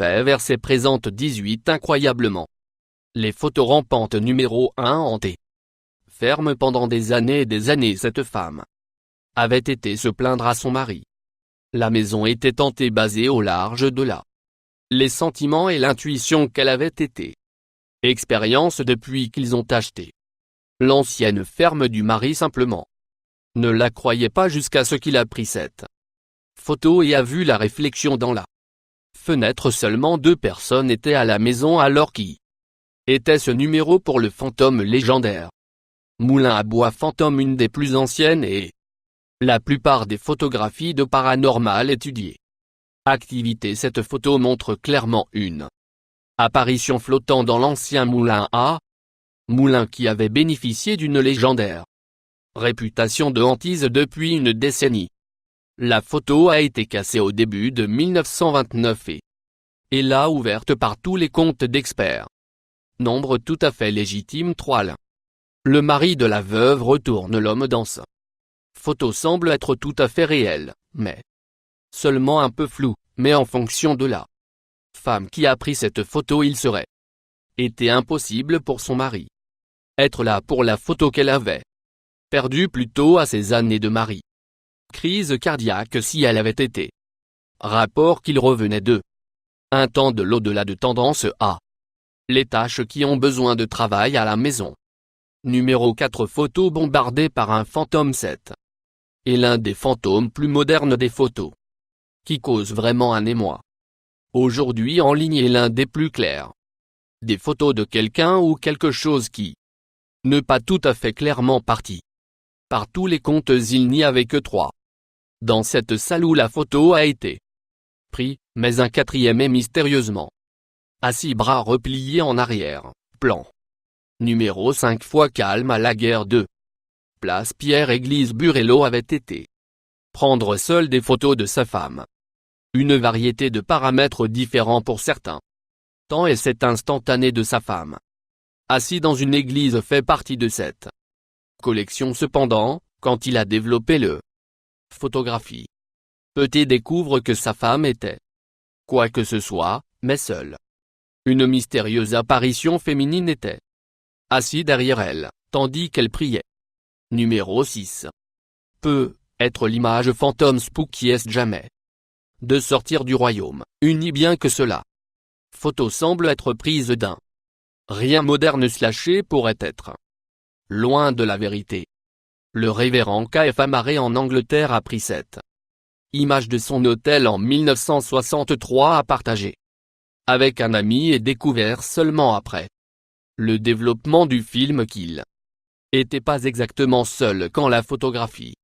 faits versés présentent 18 incroyablement. Les photos rampantes numéro 1 hantées. Ferme pendant des années et des années, cette femme avait été se plaindre à son mari. La maison était hantée, basée au large de là. Les sentiments et l'intuition qu'elle avait été. Expérience depuis qu'ils ont acheté l'ancienne ferme du mari simplement. Ne la croyait pas jusqu'à ce qu'il a pris cette photo et a vu la réflexion dans la fenêtre. Seulement 2 personnes étaient à la maison alors. Qui était ce numéro pour le fantôme légendaire? Moulin à bois fantôme, une des plus anciennes et la plupart des photographies de paranormal étudiées. Activité. Cette photo montre clairement une apparition flottant dans l'ancien moulin à moulin qui avait bénéficié d'une légendaire réputation de hantise depuis une décennie. La photo a été cassée au début de 1929 et est là ouverte par tous les comptes d'experts. Nombre tout à fait légitime. 3. Le mari de la veuve retourne l'homme dans sa photo semble être tout à fait réel, mais seulement un peu flou, mais en fonction de la femme qui a pris cette photo, il serait été impossible pour son mari être là pour la photo qu'elle avait perdue plus tôt à ses années de mari. Crise cardiaque si elle avait été. Rapport qu'il revenait de un temps de l'au-delà de tendance à les tâches qui ont besoin de travail à la maison. Numéro 4. Photo bombardée par un fantôme. 7. Et l'un des fantômes plus modernes des photos qui cause vraiment un émoi aujourd'hui en ligne est l'un des plus clairs. Des photos de quelqu'un ou quelque chose qui ne pas tout à fait clairement parti. Par tous les comptes, il n'y avait que 3. Dans cette salle où la photo a été prise, mais un 4e est mystérieusement assis, bras repliés en arrière, plan. Numéro 5. Fois calme à la guerre 2. Place Pierre-Église Burello avait été prendre seul des photos de sa femme. Une variété de paramètres différents pour certains temps et cet instantané de sa femme assis dans une église fait partie de cette collection. Cependant, quand il a développé le photographie, Petit découvre que sa femme était quoi que ce soit, mais seule. Une mystérieuse apparition féminine était assise derrière elle, tandis qu'elle priait. Numéro 6. Peut être l'image fantôme spookiest jamais de sortir du royaume uni, bien que cela photo semble être prise d'un rien moderne slashé pourrait être loin de la vérité. Le révérend K.F. Amaré en Angleterre a pris cette image de son hôtel en 1963 à partager avec un ami et découvert seulement après le développement du film qu'il était pas exactement seul quand la photographie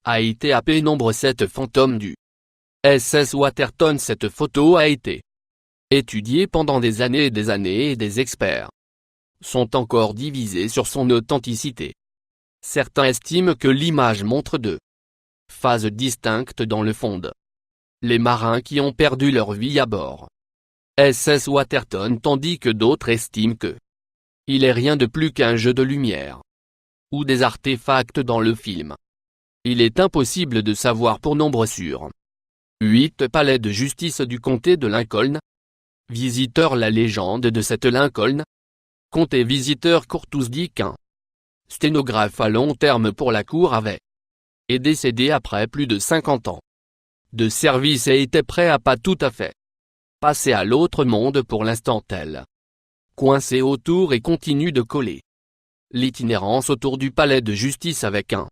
a été à pénombre. 7. Fantôme du SS Waterton. Cette photo a été étudiée pendant des années et des experts sont encore divisés sur son authenticité. Certains estiment que l'image montre 2 phases distinctes dans le fond. Les marins qui ont perdu leur vie à bord SS Waterton, tandis que d'autres estiment que il est rien de plus qu'un jeu de lumière ou des artefacts dans le film. Il est impossible de savoir pour nombre sûr. 8. Palais de justice du comté de Lincoln. Visiteur. La légende de cette Lincoln comté visiteur Courtois dit qu'un sténographe à long terme pour la cour avait est décédé après plus de 50 ans de service et était prêt à pas tout à fait passer à l'autre monde. Pour l'instant, elle coincé autour et continue de coller l'itinérance autour du palais de justice avec un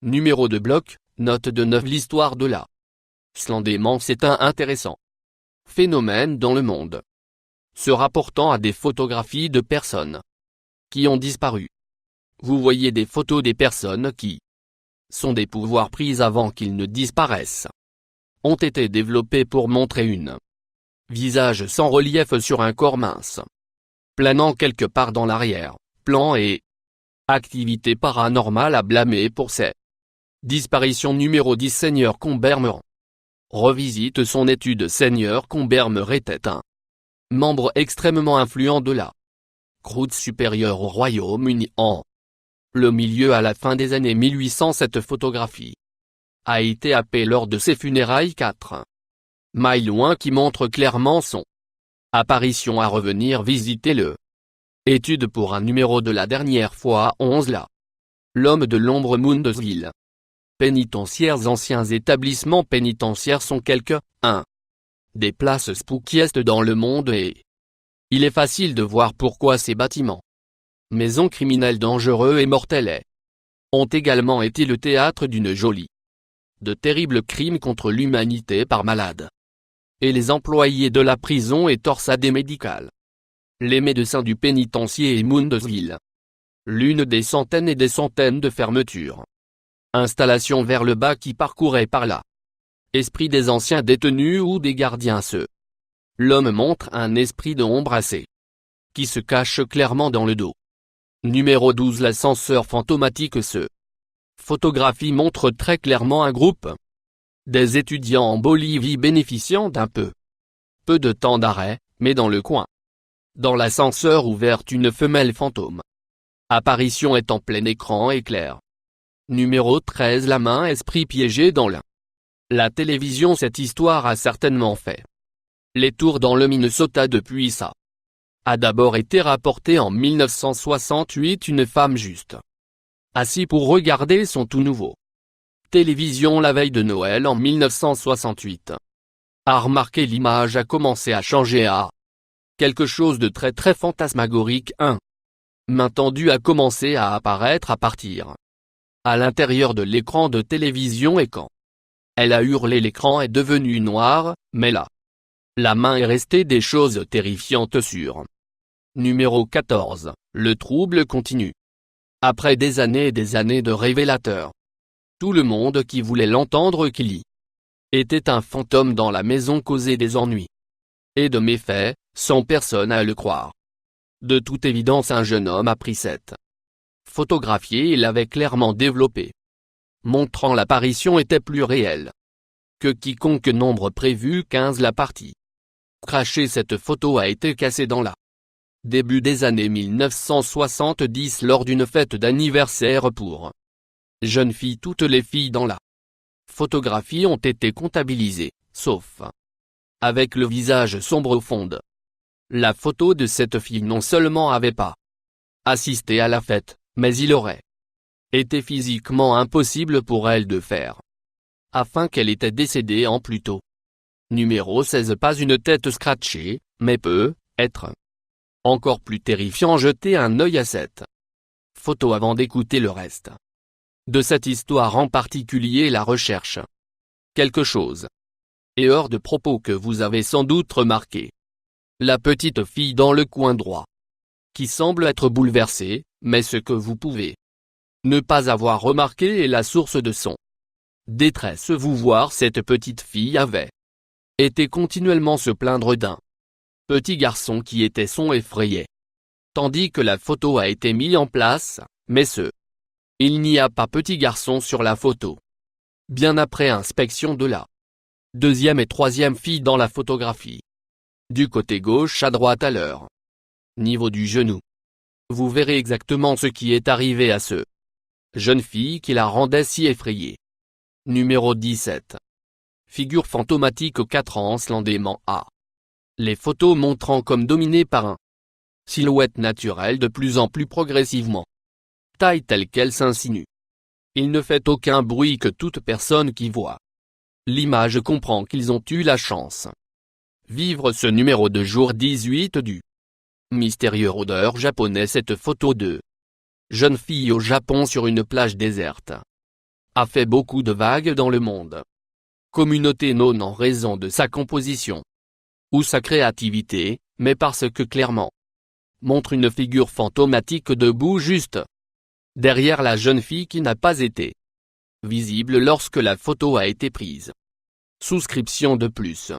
numéro de bloc. Note de 9. L'histoire de la Slandément. C'est un intéressant phénomène dans le monde se rapportant à des photographies de personnes qui ont disparu. Vous voyez des photos des personnes qui sont des pouvoirs pris avant qu'ils ne disparaissent. Ont été développés pour montrer une visage sans relief sur un corps mince planant quelque part dans l'arrière-plan et activité paranormale à blâmer pour ces disparitions. Numéro 10. Seigneur Combermere revisite son étude. Seigneur Combermere était un membre extrêmement influent de la croûte supérieure au Royaume-Uni en le milieu à la fin des années 1800. Cette photographie a été happée lors de ses funérailles 4 miles loin qui montre clairement son Apparition à revenir visiter le. Étude pour un numéro de la dernière fois 11 là. L'homme de l'ombre Mundesville. Pénitentiaires. Anciens établissements pénitentiaires sont quelques-uns des places spookiest dans le monde et il est facile de voir pourquoi ces bâtiments, maisons criminelles dangereux et mortels, ont également été le théâtre d'une jolie, de terribles crimes contre l'humanité par malades. Et les employés de la prison et torsadés médicales. Les médecins du pénitencier et Mundesville. L'une des centaines et des centaines de fermetures. Installations vers le bas qui parcouraient par là. Esprit des anciens détenus ou des gardiens ceux. L'homme montre un esprit d'ombre assez. Qui se cache clairement dans le dos. Numéro 12. L'ascenseur fantomatique. Ce photographie montre très clairement un groupe des étudiants en Bolivie bénéficiant d'un peu de temps d'arrêt, mais dans le coin. Dans l'ascenseur ouverte une femelle fantôme. Apparition est en plein écran et clair. Numéro 13. La main esprit piégé dans la télévision. Cette histoire a certainement fait les tours dans le Minnesota depuis ça. A d'abord été rapporté en 1968. Une femme juste assise pour regarder son tout nouveau télévision la veille de Noël en 1968. A remarqué l'image a commencé à changer à quelque chose de très très fantasmagorique. Un main tendue a commencé à apparaître à partir à l'intérieur de l'écran de télévision et quand elle a hurlé l'écran est devenu noir, mais là, la main est restée des choses terrifiantes sur. Numéro 14, le trouble continue. Après des années et des années de révélateurs. Tout le monde qui voulait l'entendre qu'il y était un fantôme dans la maison causait des ennuis et de méfaits, sans personne à le croire. De toute évidence un jeune homme a pris cette photographie et l'avait clairement développée, montrant l'apparition était plus réelle que quiconque. Nombre prévu 15. La partie crachée. Cette photo a été cassée dans la début des années 1970 lors d'une fête d'anniversaire pour jeune fille. Toutes les filles dans la photographie ont été comptabilisées, sauf avec le visage sombre au fond. La photo de cette fille non seulement avait pas assisté à la fête, mais il aurait été physiquement impossible pour elle de faire afin qu'elle était décédée en plus tôt. Numéro 16. Pas une tête scratchée, mais peut être encore plus terrifiant. Jetez un œil à cette photo avant d'écouter le reste de cette histoire, en particulier la recherche. Quelque chose est hors de propos que vous avez sans doute remarqué. La petite fille dans le coin droit, qui semble être bouleversée, mais ce que vous pouvez ne pas avoir remarqué est la source de son détresse. Vous voir cette petite fille avait été continuellement se plaindre d'un petit garçon qui était son effrayé. Tandis que la photo a été mise en place, mais il n'y a pas petit garçon sur la photo. Bien après inspection de la deuxième et troisième fille dans la photographie. Du côté gauche à droite à leur niveau du genou. Vous verrez exactement ce qui est arrivé à ce jeune fille qui la rendait si effrayée. Numéro 17. Figure fantomatique aux 4 ans slandément A. Les photos montrant comme dominé par un silhouette naturelle de plus en plus progressivement. Taille telle qu'elle s'insinue. Il ne fait aucun bruit que toute personne qui voit l'image comprend qu'ils ont eu la chance. Vivre ce numéro de jour 18 du mystérieux rôdeur japonais. Cette photo de jeune fille au Japon sur une plage déserte a fait beaucoup de vagues dans le monde. Communauté non en raison de sa composition ou sa créativité, mais parce que clairement montre une figure fantomatique debout juste derrière la jeune fille qui n'a pas été visible lorsque la photo a été prise. Souscription de plus.